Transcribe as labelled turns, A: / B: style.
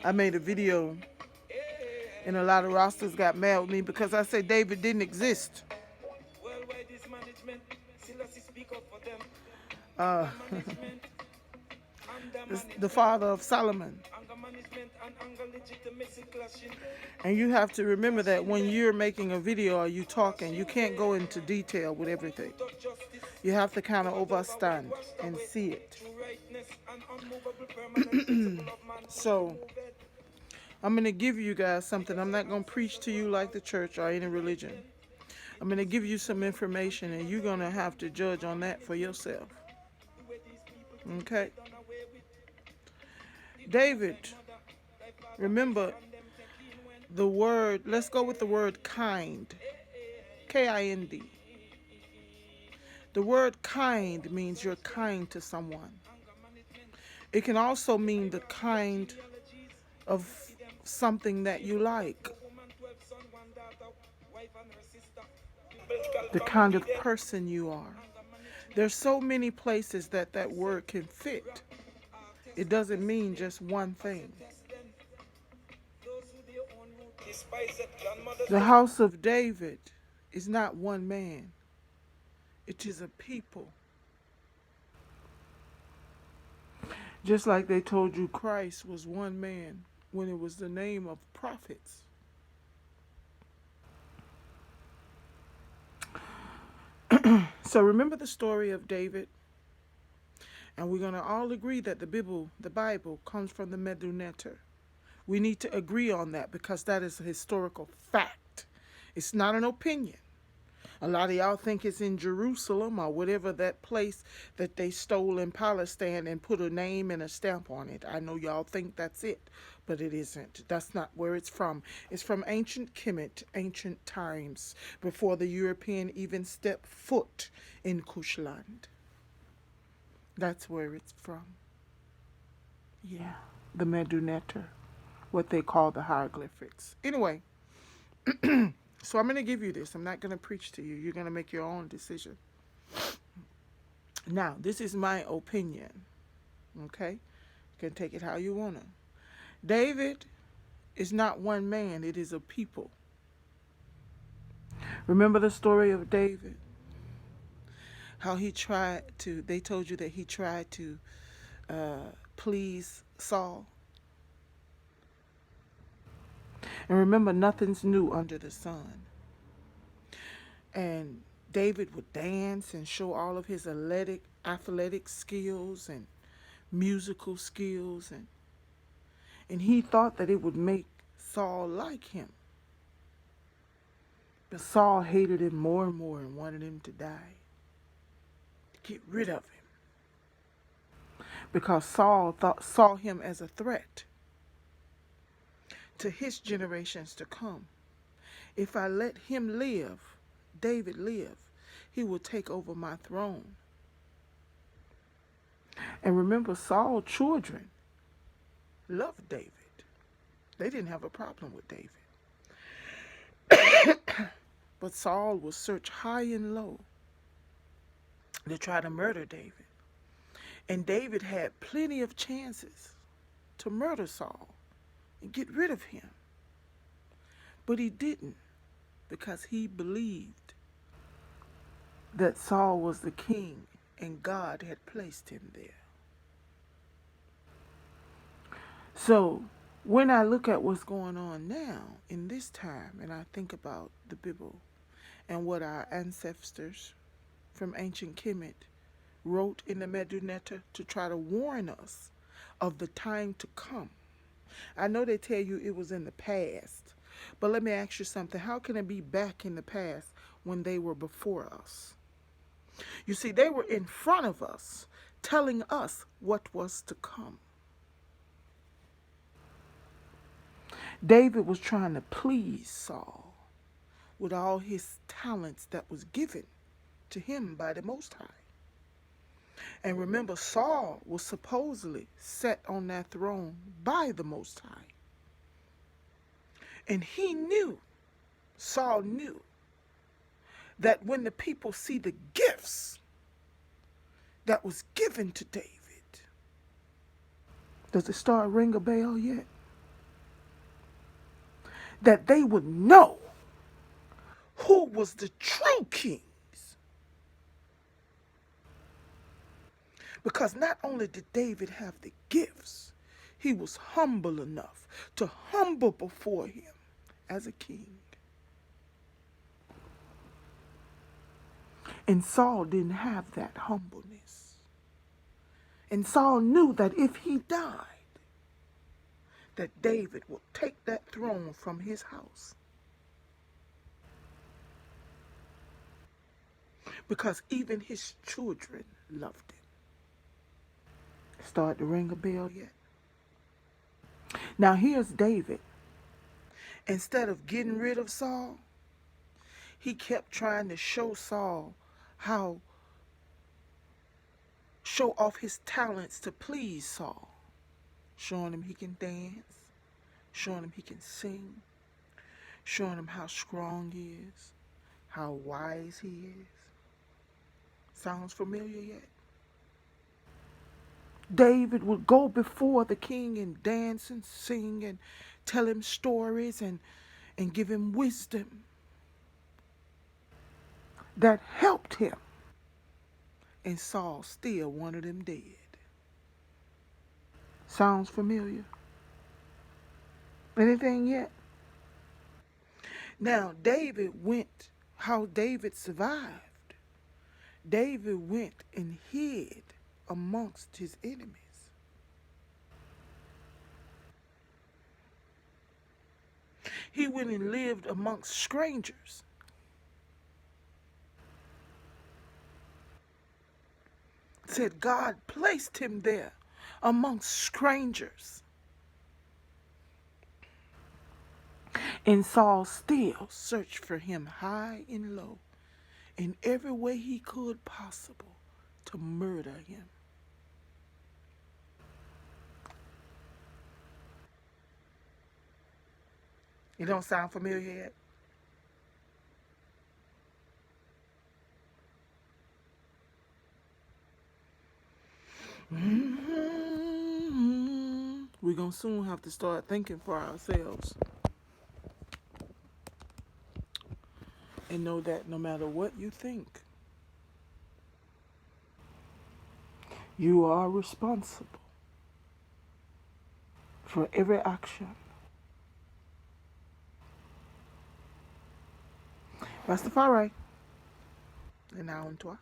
A: I made a video, and a lot of rosters got mad with me because I said David didn't exist. Uh, the father of Solomon. And you have to remember that when you're making a video or you talking, you can't go into detail with everything. You have to kind of overstand and see it. So I'm going to give you guys something. I'm not going to preach to you like the church or any religion. I'm going to give you some information, and you're going to have to judge on that for yourself. Okay? David, remember the word, let's go with the word kind. Kind. The word kind means you're kind to someone. It can also mean the kind of something that you like, the kind of person you are. There's so many places that that word can fit. It doesn't mean just one thing. The house of David is not one man. It is a people. Just like they told you Christ was one man when it was the name of prophets. So remember the story of David, and we're going to all agree that the Bible comes from the Meduneter. We need to agree on that because that is a historical fact. It's not an opinion. A lot of y'all think it's in Jerusalem or whatever that place that they stole in Palestine and put a name and a stamp on it. I know y'all think that's it, but it isn't. That's not where it's from. It's from ancient Kemet, ancient times, before the European even stepped foot in Kushland. That's where it's from. Yeah, the Meduneter, what they call the hieroglyphics. Anyway, so I'm going to give you this. I'm not going to preach to you. You're going to make your own decision. Now, this is my opinion. Okay? You can take it how you want to. David is not one man. It is a people. Remember the story of David? How they told you that he tried to please Saul. And remember, nothing's new under the sun. And David would dance and show all of his athletic skills and musical skills, and he thought that it would make Saul like him. But Saul hated him more and more and wanted him to die, to get rid of him. Because Saul saw him as a threat to his generations to come. If I let him live, David live, he will take over my throne. And remember, Saul's children loved David. They didn't have a problem with David. But Saul will search high and low to try to murder David. And David had plenty of chances to murder Saul and get rid of him. But he didn't, because he believed that Saul was the king and God had placed him there. So when I look at what's going on now in this time, and I think about the Bible and what our ancestors from ancient Kemet wrote in the Meduneter to try to warn us of the time to come. I know they tell you it was in the past, but let me ask you something. How can it be back in the past when they were before us? You see, they were in front of us, telling us what was to come. David was trying to please Saul with all his talents that was given to him by the Most High. And remember, Saul was supposedly set on that throne by the Most High. And Saul knew, that when the people see the gifts that was given to David, does the star ring a bell yet? that they would know who was the true kings. Because not only did David have the gifts, he was humble enough to humble before him as a king. And Saul didn't have that humbleness. And Saul knew that if he died, that David would take that throne from his house. Because even his children loved him. Start to ring a bell yet? Now here's David. Instead of getting rid of Saul, he kept trying to show off his talents to please Saul. Showing him he can dance, showing him he can sing, showing him how strong he is, how wise he is. Sounds familiar yet? David would go before the king and dance and sing and tell him stories and give him wisdom that helped him. And Saul still wanted him dead. Sounds familiar? Anything yet? Now, how David survived. David went and hid amongst his enemies. He went and lived amongst strangers. Said God placed him there amongst strangers. And Saul still searched for him high and low in every way he could possible to murder him. It don't sound familiar yet? We're going to soon have to start thinking for ourselves. And know that no matter what you think, you are responsible for every action. Rastafari. And now on toi.